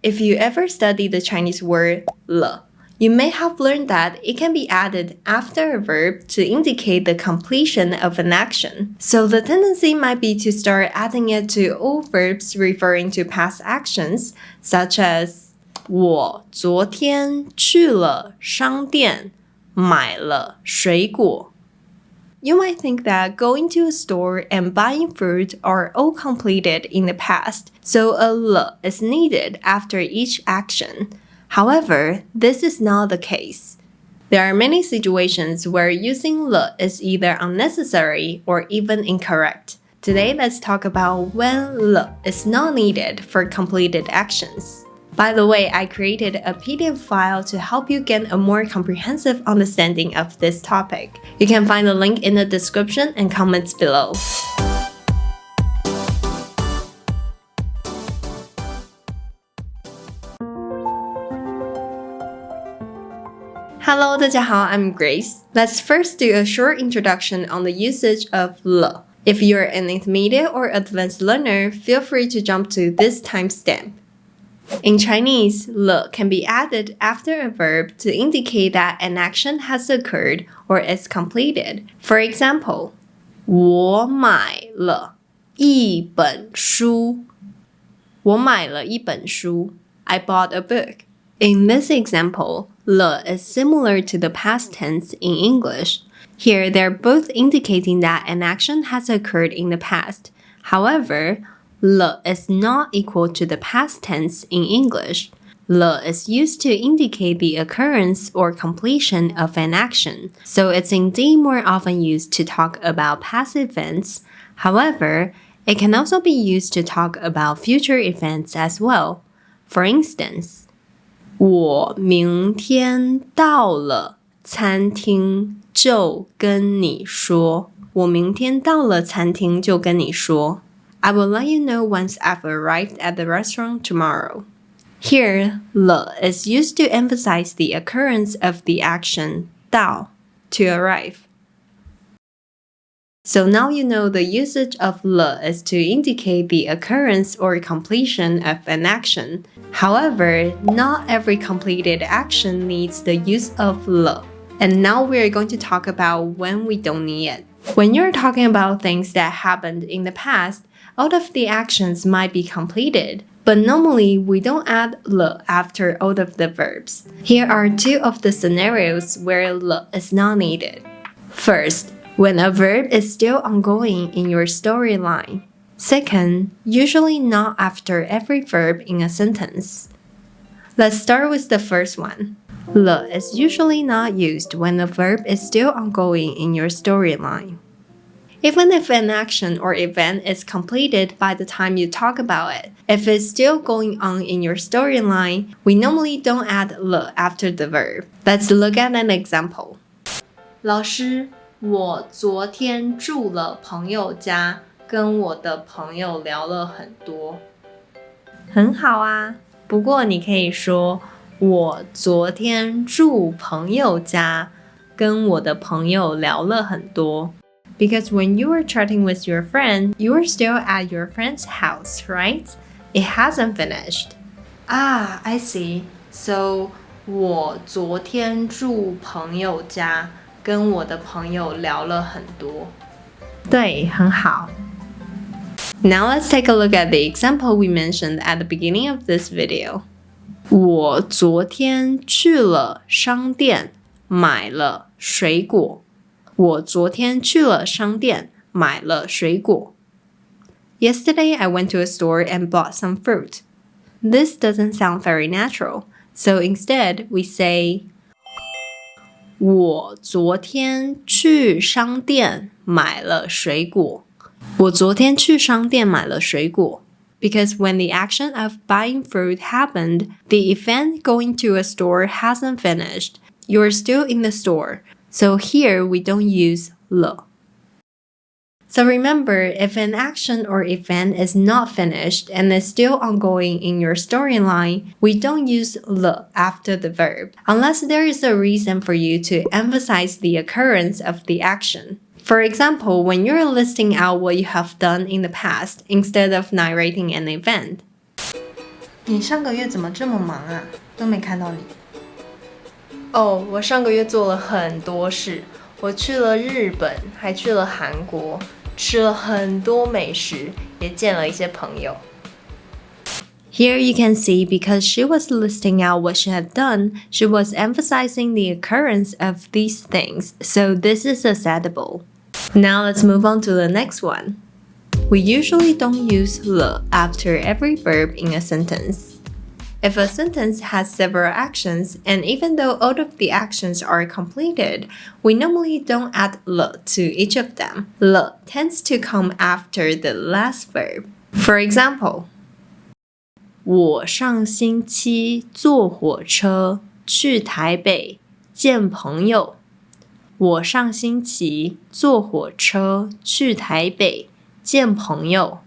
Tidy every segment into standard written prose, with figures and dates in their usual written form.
If you ever studied the Chinese word 了, you may have learned that it can be added after a verb to indicate the completion of an action. So the tendency might be to start adding it to all verbs referring to past actions, such as 我昨天去了商店买了水果. You might think that going to a store and buying food are all completed in the past, so a 了 is needed after each action. However, this is not the case. There are many situations where using 了 is either unnecessary or even incorrect. Today, let's talk about when 了 is not needed for completed actions. By the way, I created a PDF file to help you get a more comprehensive understanding of this topic. You can find the link in the description and comments below. Hello, 大家好, I'm Grace. Let's first do a short introduction on the usage of 了. If you're an intermediate or advanced learner, feel free to jump to this timestamp. In Chinese, 了 can be added after a verb to indicate that an action has occurred or is completed. For example, 我买了一本书. 我买了一本书. I bought a book. In this example, 了 is similar to the past tense in English. Here, they're both indicating that an action has occurred in the past. However, 了 is not equal to the past tense in English. 了 is used to indicate the occurrence or completion of an action, so it's indeed more often used to talk about past events. However, it can also be used to talk about future events as well. For instance, 我明天到了餐厅就跟你说. 我明天到了餐厅就跟你说. I will let you know once I've arrived at the restaurant tomorrow. Here, 了 is used to emphasize the occurrence of the action 到, to arrive. So now you know the usage of 了 is to indicate the occurrence or completion of an action. However, not every completed action needs the use of 了. And now we're going to talk about when we don't need it. When you're talking about things that happened in the past, all of the actions might be completed, but normally we don't add 了 after all of the verbs. Here are two of the scenarios where 了 is not needed. First, when a verb is still ongoing in your storyline. Second, usually not after every verb in a sentence. Let's start with the first one. 了 is usually not used when the verb is still ongoing in your storyline. Even if an action or event is completed by the time you talk about it, if it's still going on in your storyline, we normally don't add 了 after the verb. Let's look at an example. 老师，我昨天住了朋友家，跟我的朋友聊了很多。很好啊，不过你可以说我昨天住朋友家，跟我的朋友聊了很多。Because when you are chatting with your friend, you are still at your friend's house, right? It hasn't finished. Ah, I see. So, 我昨天住朋友家，跟我的朋友聊了很多。对，很好。Now let's take a look at the example we mentioned at the beginning of this video. 我昨天去了商店，买了水果。我昨天去了商店，买了水果。Yesterday, I went to a store and bought some fruit. This doesn't sound very natural, so instead we say 我昨天去商店买了水果。我昨天去商店买了水果。Because when the action of buying fruit happened, the event going to a store hasn't finished. You're still in the store. So here we don't use 了. So remember, if an action or event is not finished and is still ongoing in your storyline, we don't use 了 after the verb, unless there is a reason for you to emphasize the occurrence of the action. For example, when you're listing out what you have done in the past instead of narrating an event. 你上个月怎么这么忙啊？都没看到你。哦，我上个月做了很多事，我去了日本，还去了韩国，吃了很多美食，也见了一些朋友。Here you can see because she was listing out what she had done, she was emphasizing the occurrence of these things, so this is acceptable. Now let's move on to the next one. We usually don't use 了 after every verb in a sentence. If a sentence has several actions, and even though all of the actions are completed, we normally don't add 了 to each of them. 了 tends to come after the last verb. For example, 我上星期坐火车去台北见朋友。我上星期坐火车去台北见朋友。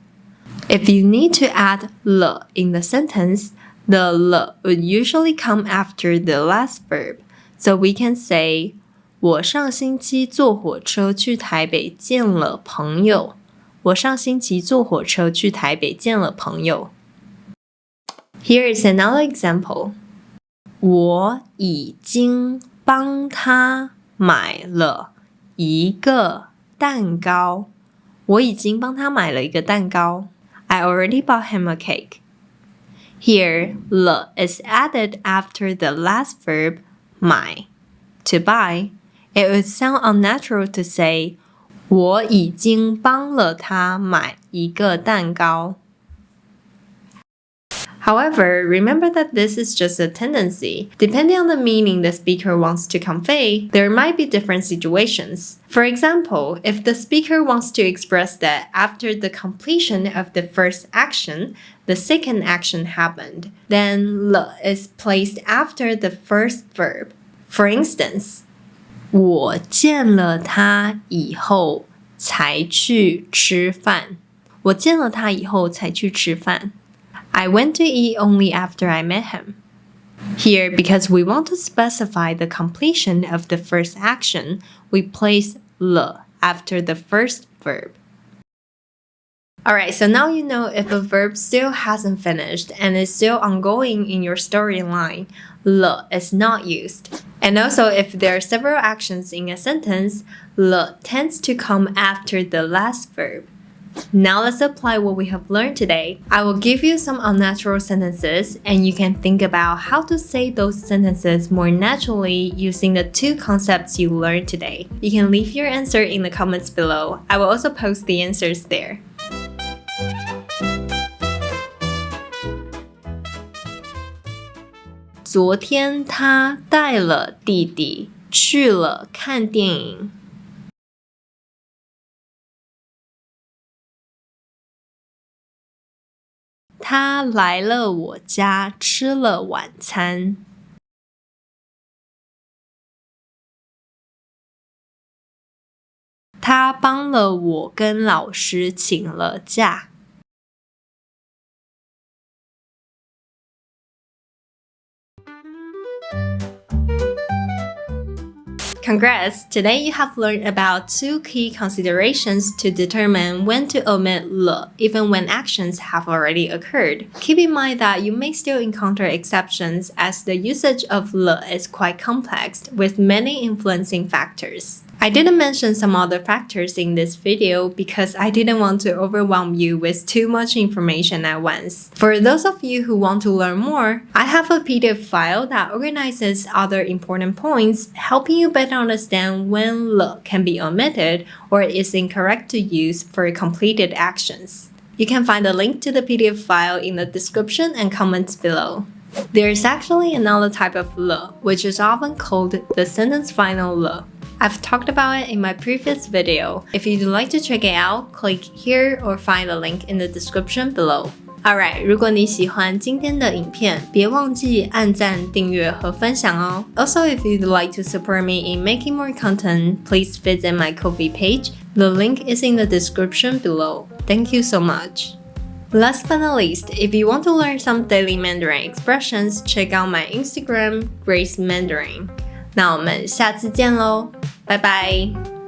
If you need to add 了 in the sentence, the 了 would usually come after the last verb. So we can say, 我上星期坐火车去台北见了朋友。我上星期坐火车去台北见了朋友。Here is another example. 我已经帮他买了一个蛋糕。我已经帮他买了一个蛋糕。I already bought him a cake. Here, 了 is added after the last verb 买 to buy. It would sound unnatural to say 我已经帮了他买一个蛋糕。However, remember that this is just a tendency. Depending on the meaning the speaker wants to convey, there might be different situations. For example, if the speaker wants to express that after the completion of the first action, the second action happened, then 了 is placed after the first verb. For instance, 我见了他以后才去吃饭。我见了他以后才去吃饭。I went to eat only after I met him. Here, because we want to specify the completion of the first action, we place 了 after the first verb. Alright, so now you know if a verb still hasn't finished and is still ongoing in your storyline, 了 is not used. And also, if there are several actions in a sentence, 了 tends to come after the last verb. Now let's apply what we have learned today. I will give you some unnatural sentences and you can think about how to say those sentences more naturally using the two concepts you learned today. You can leave your answer in the comments below. I will also post the answers there. 昨天他带了弟弟去了看电影。他来了我家吃了晚餐。他帮了我跟老师请了假。Congrats! Today you have learned about two key considerations to determine when to omit 了 even when actions have already occurred. Keep in mind that you may still encounter exceptions as the usage of 了 is quite complex with many influencing factors. I didn't mention some other factors in this video because I didn't want to overwhelm you with too much information at once. For those of you who want to learn more, I have a PDF file that organizes other important points, helping you better understand when 了 can be omitted or is incorrect to use for completed actions. You can find a link to the PDF file in the description and comments below. There is actually another type of 了, which is often called the sentence final 了. I've talked about it in my previous video. If you'd like to check it out, click here or find the link in the description below. Alright, 如果你喜欢今天的影片，别忘记按赞、订阅和分享哦。Also, if you'd like to support me in making more content, please visit my Ko-fi page. The link is in the description below. Thank you so much. Last but not least, if you want to learn some daily Mandarin expressions, check out my Instagram, Grace Mandarin. 那我们下次见喽，拜拜。